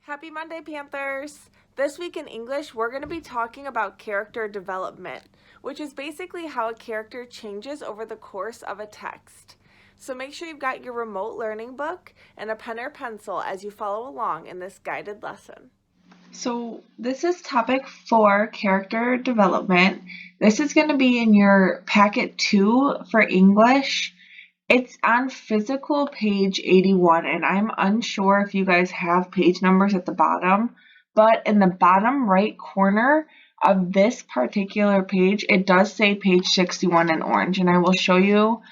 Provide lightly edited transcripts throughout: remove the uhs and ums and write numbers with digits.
Happy Monday, Panthers! This week in English, we're going to be talking about character development, which is basically how a character changes over the course of a text. So make sure you've got your remote learning book and a pen or pencil as you follow along in this guided lesson. So this is topic 4, character development. This is going to be in your packet 2 for English. It's on physical page 81, and I'm unsure if you guys have page numbers at the bottom, but in the bottom right corner of this particular page, it does say page 61 in orange, and I will show you.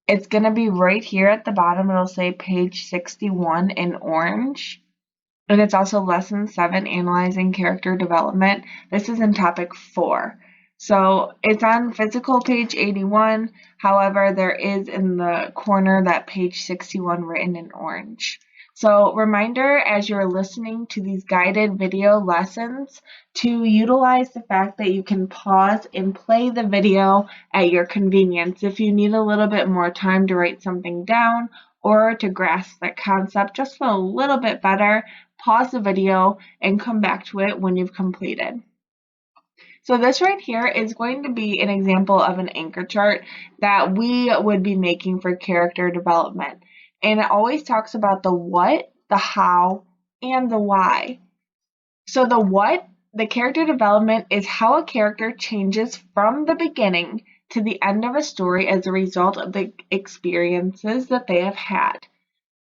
It's going to be right here at the bottom. It'll say page 61 in orange. And it's also lesson 7, analyzing character development. This is in topic 4. So it's on physical page 81. However, there is in the corner that page 61 written in orange. So reminder as you're listening to these guided video lessons to utilize the fact that you can pause and play the video at your convenience. If you need a little bit more time to write something down or to grasp that concept just a little bit better, pause the video and come back to it when you've completed. So this right here is going to be an example of an anchor chart that we would be making for character development. And it always talks about the what, the how, and the why. So the what, the character development, is how a character changes from the beginning to the end of a story as a result of the experiences that they have had.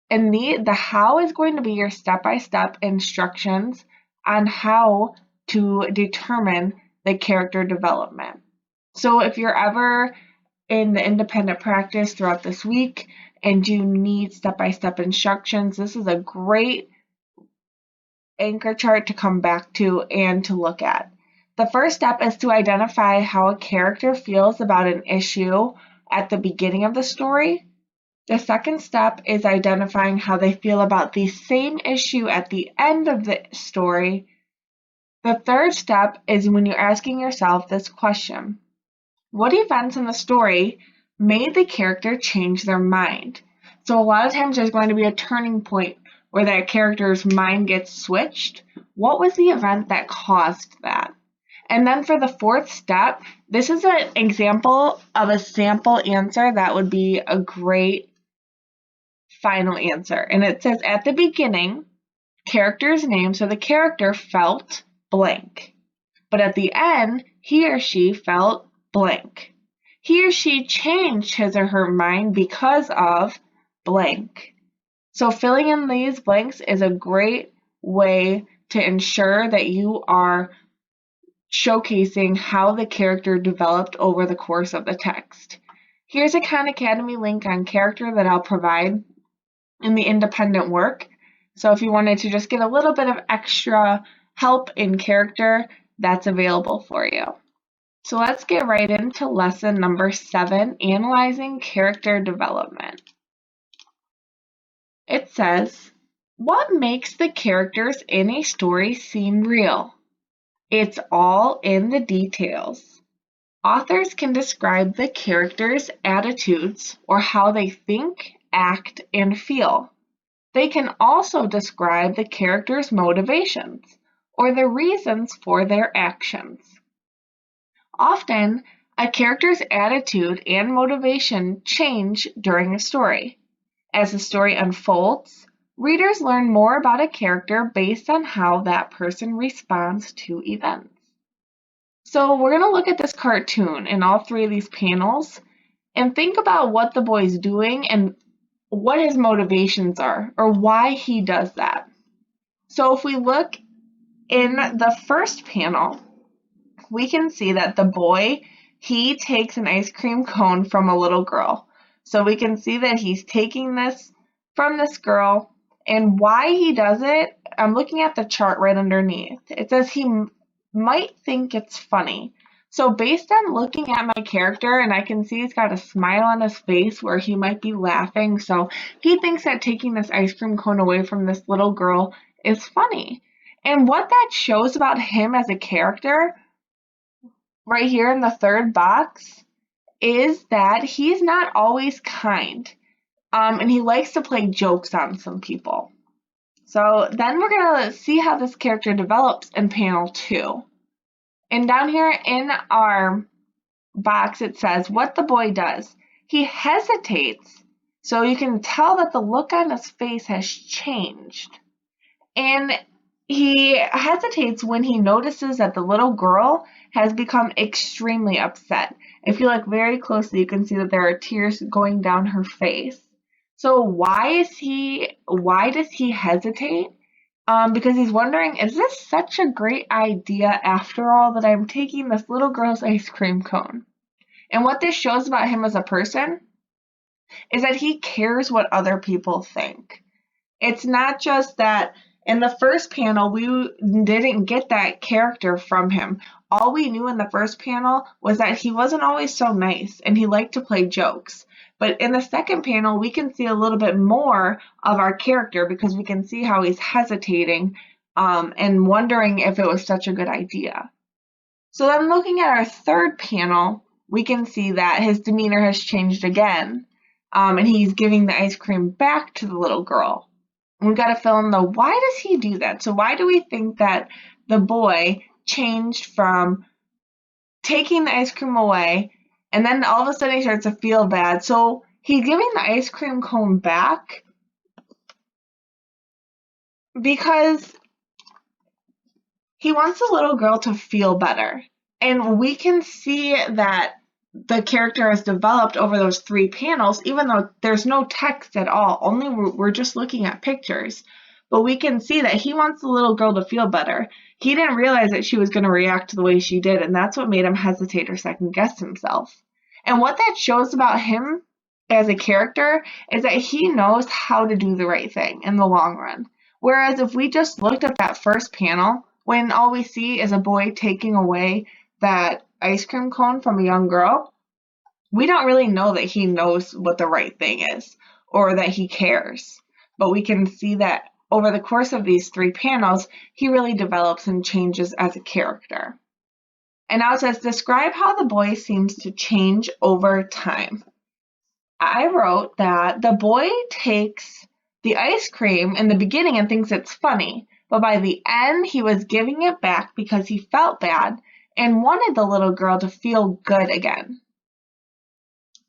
And the how is going to be your step-by-step instructions on how to determine the character development. So if you're ever in the independent practice throughout this week and you need step-by-step instructions, this is a great anchor chart to come back to and to look at. The first step is to identify how a character feels about an issue at the beginning of the story. The second step is identifying how they feel about the same issue at the end of the story. The third step is when you're asking yourself this question: what events in the story made the character change their mind? So a lot of times there's going to be a turning point where that character's mind gets switched. What was the event that caused that? And then for the fourth step, this is an example of a sample answer that would be a great final answer. And it says at the beginning, character's name, so the character felt blank. But at the end, he or she felt blank. He or she changed his or her mind because of blank. So filling in these blanks is a great way to ensure that you are showcasing how the character developed over the course of the text. Here's a Khan Academy link on character that I'll provide in the independent work. So if you wanted to just get a little bit of extra help in character, that's available for you. So let's get right into lesson number 7, analyzing character development. It says, what makes the characters in a story seem real? It's all in the details. Authors can describe the characters' attitudes or how they think, act, and feel. They can also describe the characters' motivations or the reasons for their actions. Often, a character's attitude and motivation change during a story. As the story unfolds, readers learn more about a character based on how that person responds to events. So we're going to look at this cartoon in all 3 of these panels and think about what the boy's doing and what his motivations are or why he does that. So if we look in the first panel, we can see that the boy, he takes an ice cream cone from a little girl. So we can see that he's taking this from this girl, and why he does it, I'm looking at the chart right underneath. It says he might think it's funny. So based on looking at my character, and I can see he's got a smile on his face where he might be laughing, so he thinks that taking this ice cream cone away from this little girl is funny. And what that shows about him as a character, right here in the third box, is that he's not always kind, and he likes to play jokes on some people. So then we're going to see how this character develops in panel 2. And down here in our box it says what the boy does. He hesitates, so you can tell that the look on his face has changed. And he hesitates when he notices that the little girl has become extremely upset. If you look very closely, you can see that there are tears going down her face. So why does he hesitate? Because he's wondering, is this such a great idea after all that I'm taking this little girl's ice cream cone? And what this shows about him as a person is that he cares what other people think. It's not just that in the first panel, we didn't get that character from him. All we knew in the first panel was that he wasn't always so nice and he liked to play jokes. But in the second panel, we can see a little bit more of our character because we can see how he's hesitating and wondering if it was such a good idea. So then looking at our third panel, we can see that his demeanor has changed again, and he's giving the ice cream back to the little girl. We've got to fill in the why does he do that? So why do we think that the boy changed from taking the ice cream away and then all of a sudden he starts to feel bad? So he's giving the ice cream cone back because he wants the little girl to feel better. And we can see that the character has developed over those 3 panels, even though there's no text at all, only we're just looking at pictures. But we can see that he wants the little girl to feel better. He didn't realize that she was going to react the way she did, and that's what made him hesitate or second guess himself. And what that shows about him as a character is that he knows how to do the right thing in the long run. Whereas if we just looked at that first panel, when all we see is a boy taking away that ice cream cone from a young girl, we don't really know that he knows what the right thing is or that he cares. But we can see that over the course of these 3 panels, he really develops and changes as a character. And now it says, describe how the boy seems to change over time. I wrote that the boy takes the ice cream in the beginning and thinks it's funny, but by the end, he was giving it back because he felt bad and wanted the little girl to feel good again.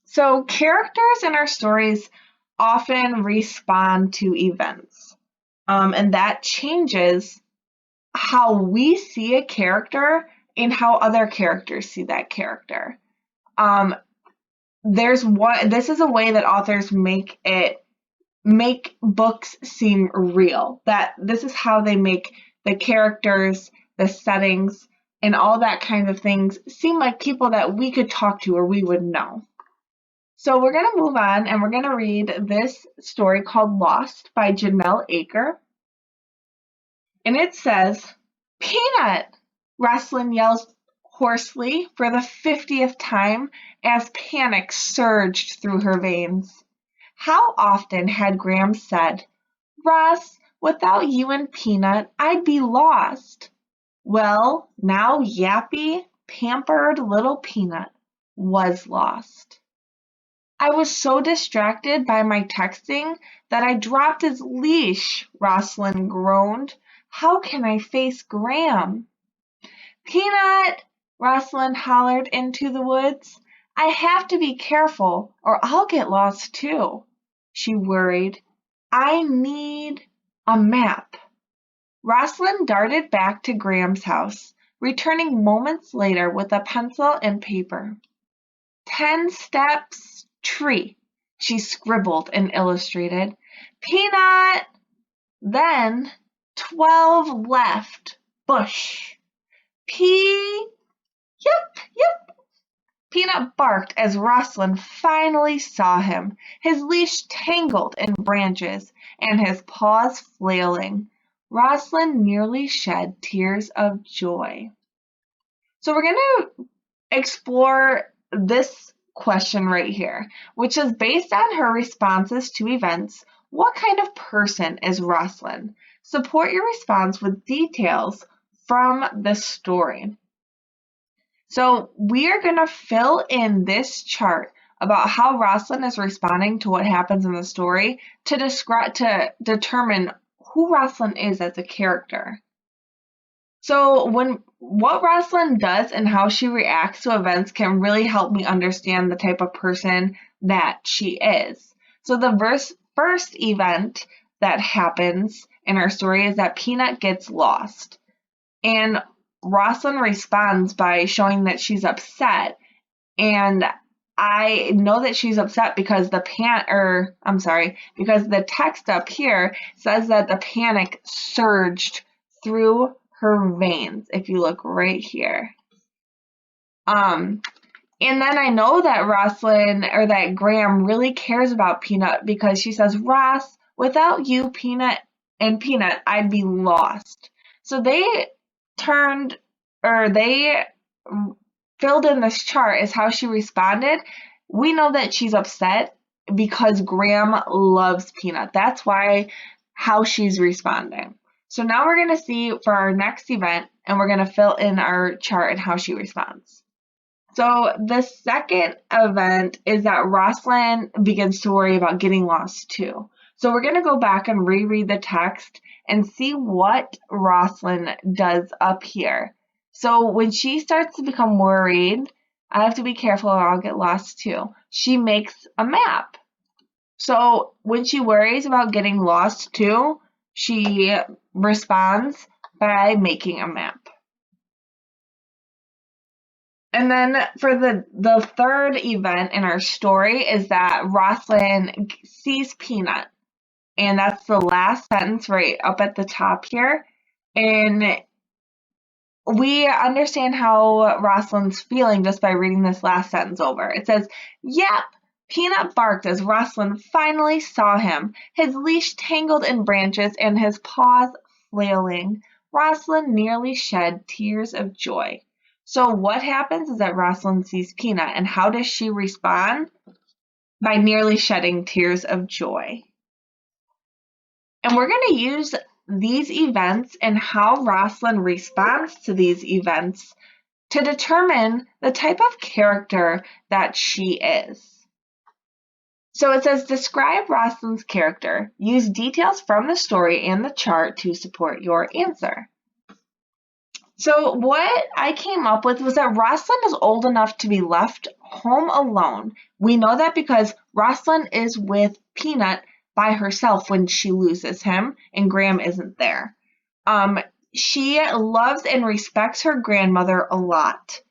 So characters in our stories often respond to events, and that changes how we see a character and how other characters see that character. This is a way that authors make books seem real. That this is how they make the characters, the settings, and all that kind of things seem like people that we could talk to or we would know. So we're going to move on and we're going to read this story called Lost by Janelle Aker. And it says, Peanut! Rosalind yells hoarsely for the 50th time as panic surged through her veins. How often had Graham said, Ross, without you and Peanut, I'd be lost. Well, now yappy, pampered little Peanut was lost. I was so distracted by my texting that I dropped his leash, Rosalind groaned. How can I face Graham? Peanut, Rosalind hollered into the woods. I have to be careful or I'll get lost too. She worried. I need a map. Rosalind darted back to Graham's house, returning moments later with a pencil and paper. 10 steps, tree, she scribbled and illustrated. Peanut! Then 12 left, bush. Yep. Peanut barked as Rosalind finally saw him, his leash tangled in branches and his paws flailing. Rosalind nearly shed tears of joy. So we're going to explore this question right here, which is based on her responses to events. What kind of person is Rosalind? Support your response with details from the story. So we are going to fill in this chart about how Rosalind is responding to what happens in the story to determine who Rosalind is as a character. So what Rosalind does and how she reacts to events can really help me understand the type of person that she is. So the first event that happens in our story is that Peanut gets lost. And Rosalind responds by showing that she's upset. And I know that she's upset because because the text up here says that the panic surged through her veins, if you look right here. And then I know that that Graham really cares about Peanut because she says, Ross, without you, Peanut, I'd be lost. So they filled in this chart is how she responded. We know that she's upset because Graham loves Peanut. That's how she's responding. So now we're going to see for our next event, and we're going to fill in our chart and how she responds. So the second event is that Rosalind begins to worry about getting lost too. So we're going to go back and reread the text and see what Rosalind does up here. So when she starts to become worried, I have to be careful or I'll get lost too. She makes a map. So when she worries about getting lost too, she responds by making a map. And then for the third event in our story is that Rosalind sees Peanut. And that's the last sentence right up at the top here. And we understand how Rosalind's feeling just by reading this last sentence over. It says, yep, Peanut barked as Rosalind finally saw him, his leash tangled in branches and his paws flailing. Rosalind nearly shed tears of joy. So what happens is that Rosalind sees Peanut, and how does she respond? By nearly shedding tears of joy. And we're going to use these events and how Rosalind responds to these events to determine the type of character that she is. So it says, describe Rosalind's character. Use details from the story and the chart to support your answer. So what I came up with was that Rosalind is old enough to be left home alone. We know that because Rosalind is with Peanut by herself when she loses him and Graham isn't there. She loves and respects her grandmother a lot.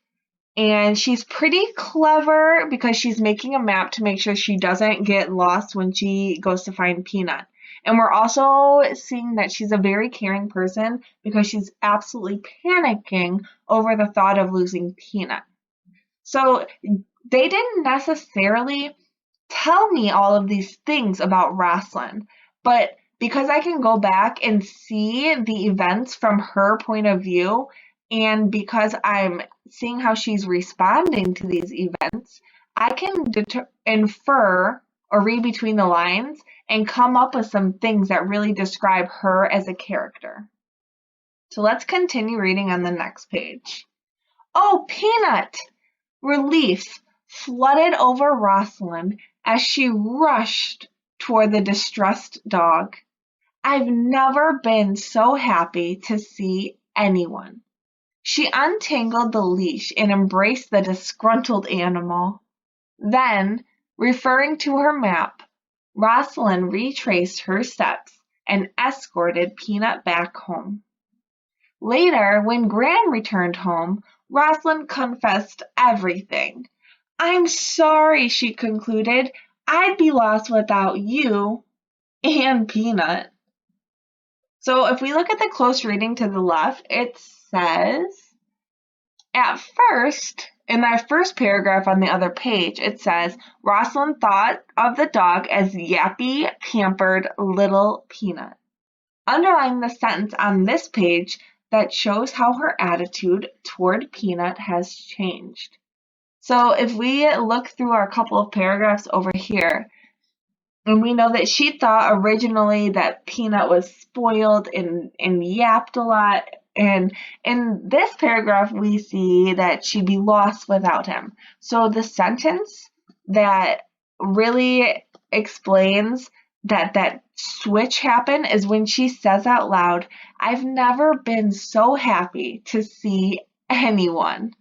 And she's pretty clever because she's making a map to make sure she doesn't get lost when she goes to find Peanut. And we're also seeing that she's a very caring person because she's absolutely panicking over the thought of losing Peanut. So they didn't necessarily tell me all of these things about Rosalind, but because I can go back and see the events from her point of view, and because I'm seeing how she's responding to these events, I can infer or read between the lines and come up with some things that really describe her as a character. So let's continue reading on the next page. Oh, Peanut! Relief flooded over Rosalind as she rushed toward the distressed dog. I've never been so happy to see anyone. She untangled the leash and embraced the disgruntled animal. Then, referring to her map, Rosalind retraced her steps and escorted Peanut back home. Later, when Graham returned home, Rosalind confessed everything. I'm sorry, she concluded. I'd be lost without you and Peanut. So if we look at the close reading to the left, it says, at first, in that first paragraph on the other page, it says, Rosalind thought of the dog as yappy, pampered little Peanut. Underline the sentence on this page that shows how her attitude toward Peanut has changed. So if we look through our couple of paragraphs over here, and we know that she thought originally that Peanut was spoiled and yapped a lot. And in this paragraph, we see that she'd be lost without him. So the sentence that really explains that switch happen is when she says out loud, "I've never been so happy to see anyone."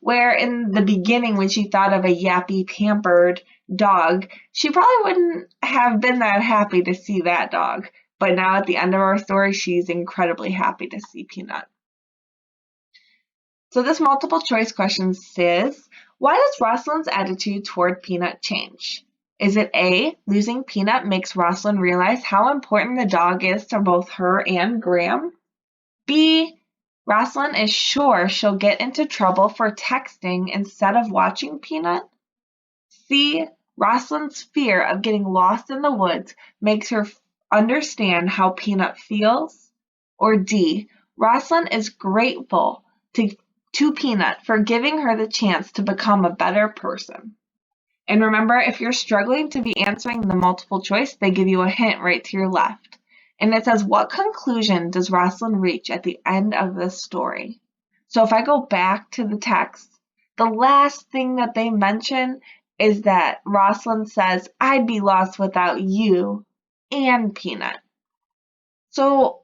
Where in the beginning, when she thought of a yappy, pampered dog, she probably wouldn't have been that happy to see that dog. But now at the end of our story, she's incredibly happy to see Peanut. So this multiple choice question says, why does Rosalind's attitude toward Peanut change? Is it A, losing Peanut makes Rosalind realize how important the dog is to both her and Graham? B, Rosalind is sure she'll get into trouble for texting instead of watching Peanut? C, Rosalind's fear of getting lost in the woods makes her understand how Peanut feels? Or D, Rosalind is grateful to Peanut for giving her the chance to become a better person. And remember, if you're struggling to be answering the multiple choice, they give you a hint right to your left. And it says, what conclusion does Rosalind reach at the end of this story? So if I go back to the text, the last thing that they mention is that Rosalind says, I'd be lost without you and Peanut. So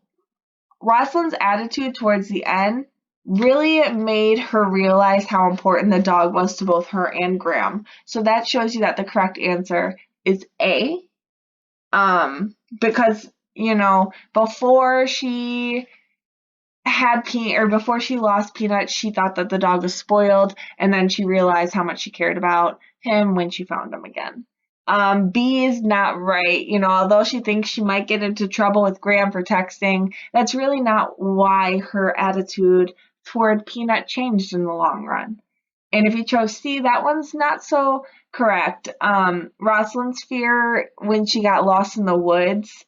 Rosalind's attitude towards the end really made her realize how important the dog was to both her and Graham. So that shows you that the correct answer is A. Because, before she before she lost Peanut, she thought that the dog was spoiled, and then she realized how much she cared about him when she found him again. B is not right. Although she thinks she might get into trouble with Graham for texting, that's really not why her attitude toward Peanut changed in the long run. And if you chose C, that one's not so correct. Rosalind's fear when she got lost in the woods,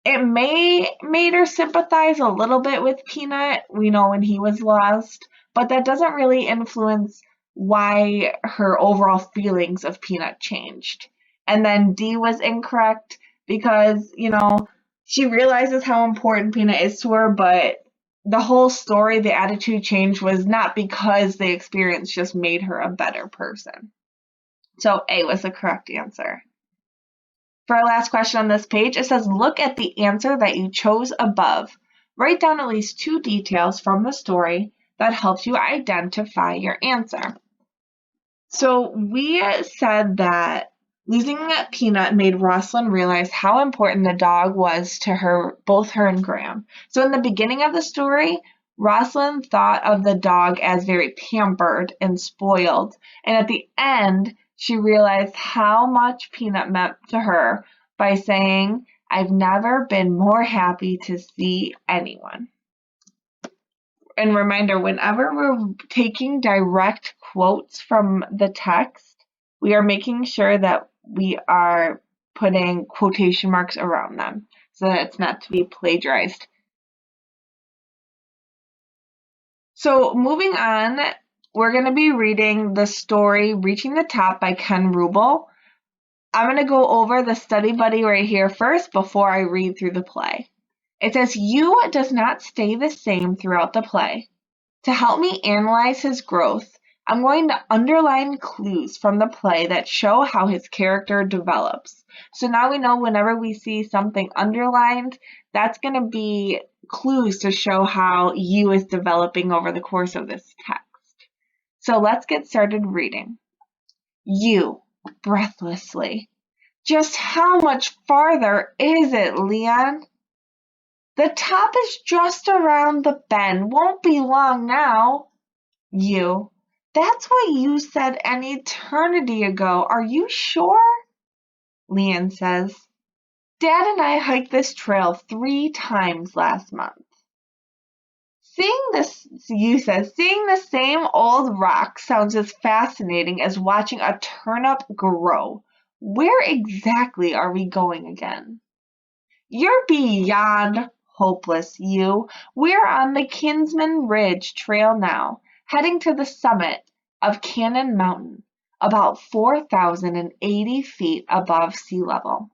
it made her sympathize a little bit with Peanut, when he was lost, but that doesn't really influence why her overall feelings of Peanut changed. And then D was incorrect because, she realizes how important Peanut is to her, but the whole story, the attitude change was not because the experience just made her a better person. So A was the correct answer. For our last question on this page, it says, look at the answer that you chose above. Write down at least 2 details from the story that helps you identify your answer. So we said that losing Peanut made Rosalind realize how important the dog was to her, both her and Graham. So in the beginning of the story, Rosalind thought of the dog as very pampered and spoiled. And at the end, she realized how much Peanut meant to her by saying, I've never been more happy to see anyone. And reminder, whenever we're taking direct quotes from the text, we are making sure that we are putting quotation marks around them so that it's not to be plagiarized. So moving on, we're going to be reading the story Reaching the Top by Ken Rubel. I'm going to go over the study buddy right here first before I read through the play. It says, You does not stay the same throughout the play. To help me analyze his growth, I'm going to underline clues from the play that show how his character develops. So now we know whenever we see something underlined, that's going to be clues to show how you is developing over the course of this text. So let's get started reading. You, breathlessly. Just how much farther is it, Leon? The top is just around the bend. Won't be long now. You. That's what you said an eternity ago. Are you sure? Leon says. Dad and I hiked this trail 3 times last month. Seeing the same old rock sounds as fascinating as watching a turnip grow. Where exactly are we going again? You're beyond hopeless, you. We're on the Kinsman Ridge Trail now, heading to the summit of Cannon Mountain, about 4,080 feet above sea level.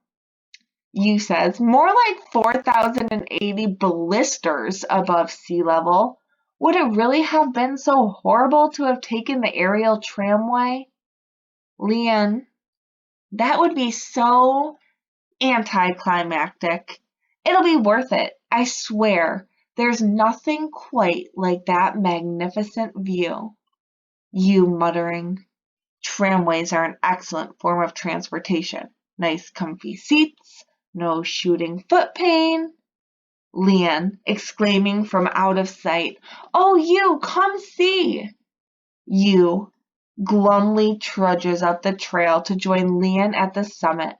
You says, more like 4,080 blisters above sea level. Would it really have been so horrible to have taken the aerial tramway? Leon, that would be so anticlimactic. It'll be worth it, I swear. There's nothing quite like that magnificent view. You muttering. Tramways are an excellent form of transportation. Nice comfy seats, no shooting foot pain. Leon, exclaiming from out of sight, "Oh, you, come see!" You glumly trudges up the trail to join Leon at the summit,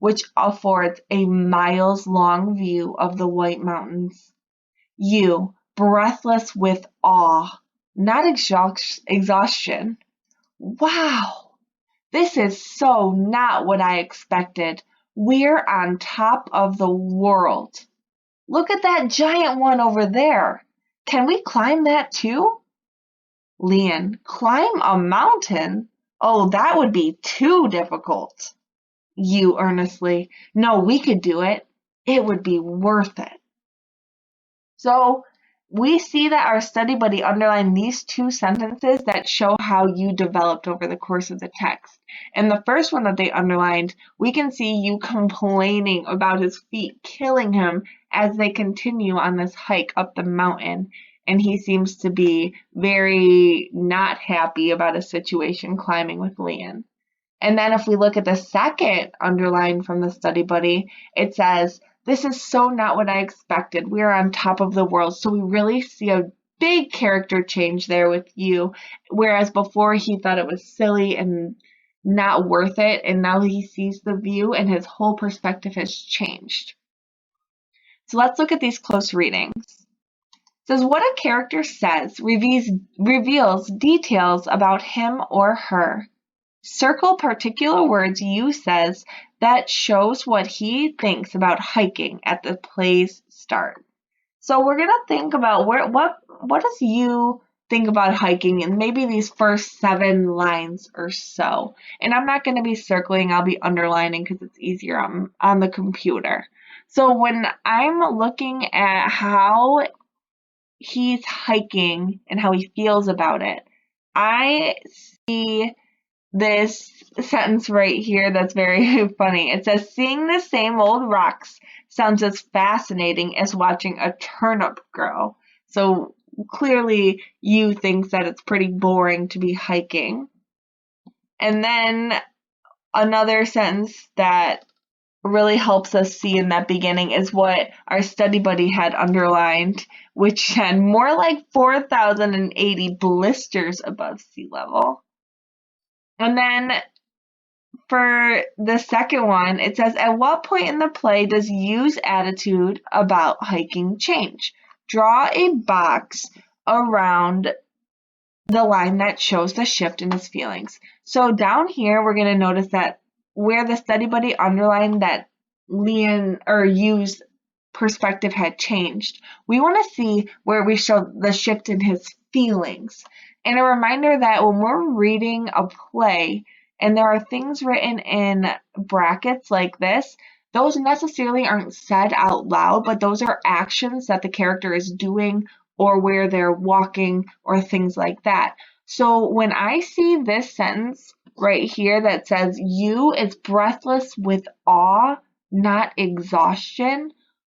which affords a miles-long view of the White Mountains. You, breathless with awe, not exhaustion. Wow! This is so not what I expected. We're on top of the world. Look at that giant one over there. Can we climb that too? Leon, climb a mountain? Oh, that would be too difficult. You earnestly, no, we could do it. It would be worth it. So we see that our study buddy underlined these two sentences that show how you developed over the course of the text. And the first one that they underlined, we can see you complaining about his feet killing him as they continue on this hike up the mountain. And he seems to be very not happy about a situation climbing with Leon. And then if we look at the second underline from the study buddy, it says, this is so not what I expected. We are on top of the world. So we really see a big character change there with you, whereas before he thought it was silly and not worth it, and now he sees the view and his whole perspective has changed. So let's look at these close readings. It says, what a character says reveals details about him or her. Circle particular words you says that shows what he thinks about hiking at the play's start. So we're going to think about what does you think about hiking in maybe these first 7 lines or so. And I'm not going to be circling, I'll be underlining because it's easier on the computer. So when I'm looking at how he's hiking and how he feels about it, I see this sentence right here that's very funny. It says, seeing the same old rocks sounds as fascinating as watching a turnip grow. So clearly you think that it's pretty boring to be hiking. And then another sentence that really helps us see in that beginning is what our study buddy had underlined, which had more like 4,080 blisters above sea level. And then for the second one, it says, at what point in the play does Yu's attitude about hiking change? Draw a box around the line that shows the shift in his feelings. So down here, we're going to notice that where the study buddy underlined that Leon or Yu's perspective had changed, we want to see where we show the shift in his feelings. And a reminder that when we're reading a play and there are things written in brackets like this, those necessarily aren't said out loud, but those are actions that the character is doing or where they're walking or things like that. So when I see this sentence right here that says, Yu is breathless with awe, not exhaustion,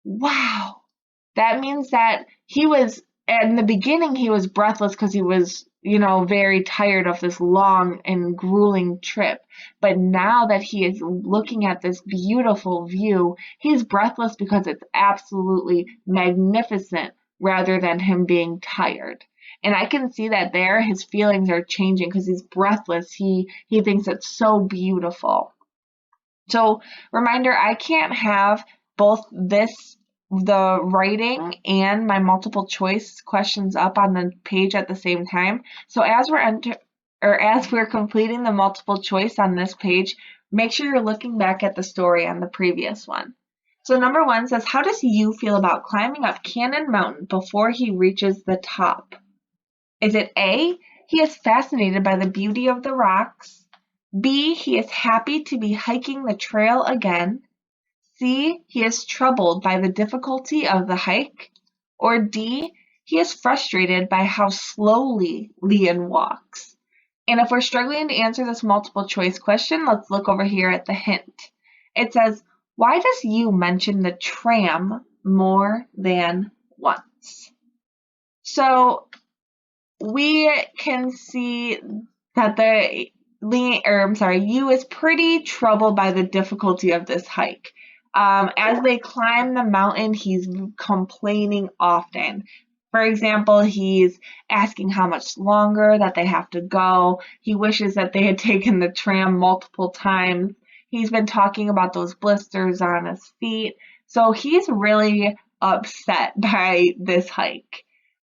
wow, that means that he was, in the beginning, he was breathless because he was, very tired of this long and grueling trip. But now that he is looking at this beautiful view, he's breathless because it's absolutely magnificent rather than him being tired. And I can see that there, his feelings are changing because he's breathless. He thinks it's so beautiful. So, reminder, I can't have both the writing and my multiple choice questions up on the page at the same time. So as we're completing the multiple choice on this page, make sure you're looking back at the story on the previous one. So number 1 says, how does Yu feel about climbing up Cannon Mountain before he reaches the top? Is it A, he is fascinated by the beauty of the rocks? B, he is happy to be hiking the trail again? C, he is troubled by the difficulty of the hike? Or D, he is frustrated by how slowly Leon walks? And if we're struggling to answer this multiple choice question, let's look over here at the hint. It says, Why does you mention the tram more than once? So we can see that you is pretty troubled by the difficulty of this hike. As they climb the mountain, he's complaining often. For example, he's asking how much longer that they have to go. He wishes that they had taken the tram multiple times. He's been talking about those blisters on his feet. So he's really upset by this hike.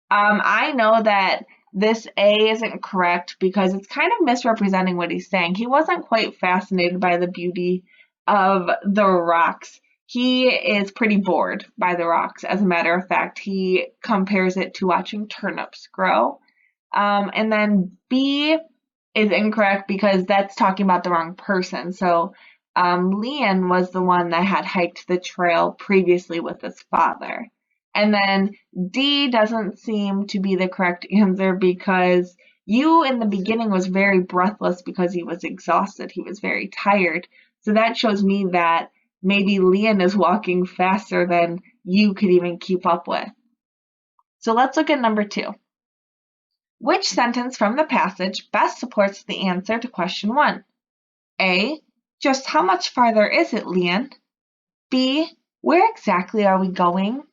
I know that this A isn't correct because it's kind of misrepresenting what he's saying. He wasn't quite fascinated by the beauty of the rocks. He is pretty bored by the rocks. As a matter of fact, he compares it to watching turnips grow. And then B is incorrect because that's talking about the wrong person. So Leon was the one that had hiked the trail previously with his father. And then D doesn't seem to be the correct answer because U in the beginning was very breathless because he was exhausted. He was very tired. So that shows me that maybe Leon is walking faster than you could even keep up with. So let's look at number 2. Which sentence from the passage best supports the answer to question 1? A. Just how much farther is it, Leon? B. Where exactly are we going?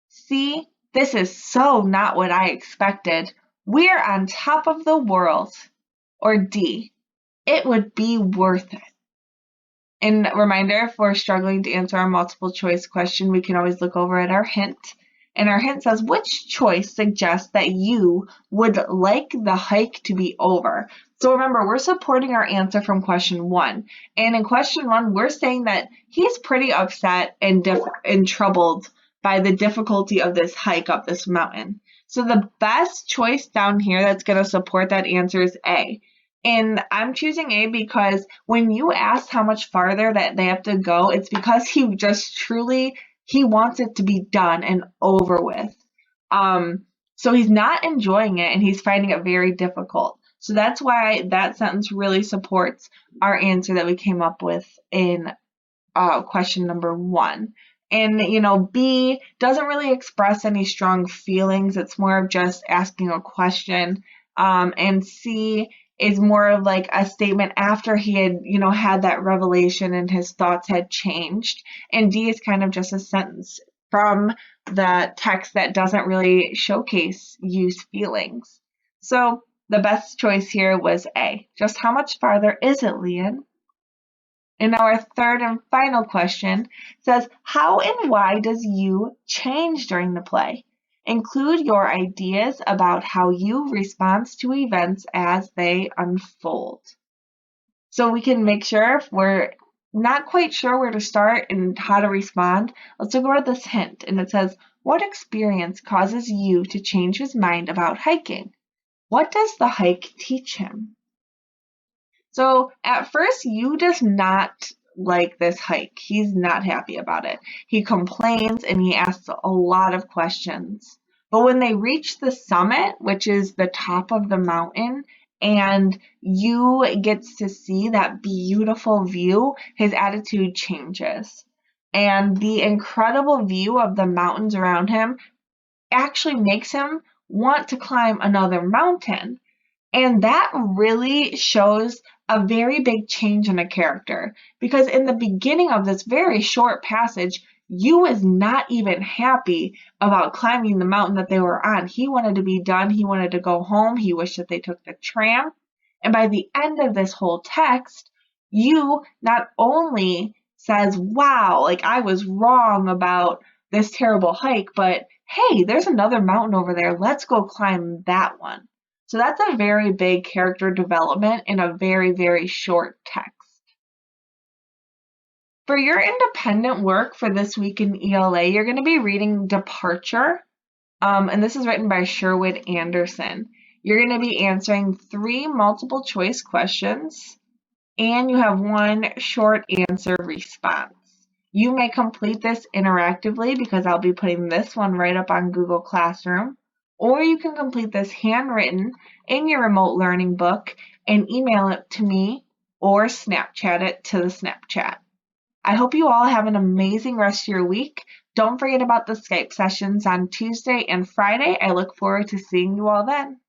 C. This is so not what I expected. We're on top of the world. Or D. It would be worth it. And reminder, if we're struggling to answer our multiple choice question, we can always look over at our hint. And our hint says, which choice suggests that you would like the hike to be over? So remember, we're supporting our answer from question 1. And in question 1, we're saying that he's pretty upset and troubled by the difficulty of this hike up this mountain. So the best choice down here that's going to support that answer is A. And I'm choosing A because when you asked how much farther that they have to go, it's because he just truly he wants it to be done and over with. So he's not enjoying it and he's finding it very difficult. So that's why that sentence really supports our answer that we came up with in question number 1. And, B doesn't really express any strong feelings. It's more of just asking a question. And C is more of like a statement after he had, had that revelation and his thoughts had changed. And D is kind of just a sentence from the text that doesn't really showcase Yu's feelings. So the best choice here was A. Just how much farther is it, Leon? And now our third and final question says, how and why does you change during the play? Include your ideas about how you responds to events as they unfold. So we can make sure if we're not quite sure where to start and how to respond, let's look over this hint. And it says, what experience causes you to change his mind about hiking? What does the hike teach him? So at first, Yu does not like this hike. He's not happy about it. He complains and he asks a lot of questions. But when they reach the summit, which is the top of the mountain, and Yu gets to see that beautiful view, his attitude changes. And the incredible view of the mountains around him actually makes him want to climb another mountain. And that really shows a very big change in a character because in the beginning of this very short passage, Yu was not even happy about climbing the mountain that they were on. He wanted to be done. He wanted to go home. He wished that they took the tram. And by the end of this whole text, Yu not only says, wow, like I was wrong about this terrible hike, but hey, there's another mountain over there. Let's go climb that one. So that's a very big character development in a very, very short text. For your independent work for this week in ELA, you're going to be reading Departure, and this is written by Sherwood Anderson. You're going to be answering 3 multiple choice questions, and you have 1 short answer response. You may complete this interactively because I'll be putting this one right up on Google Classroom, or you can complete this handwritten in your remote learning book and email it to me or Snapchat it to the Snapchat. I hope you all have an amazing rest of your week. Don't forget about the Skype sessions on Tuesday and Friday. I look forward to seeing you all then.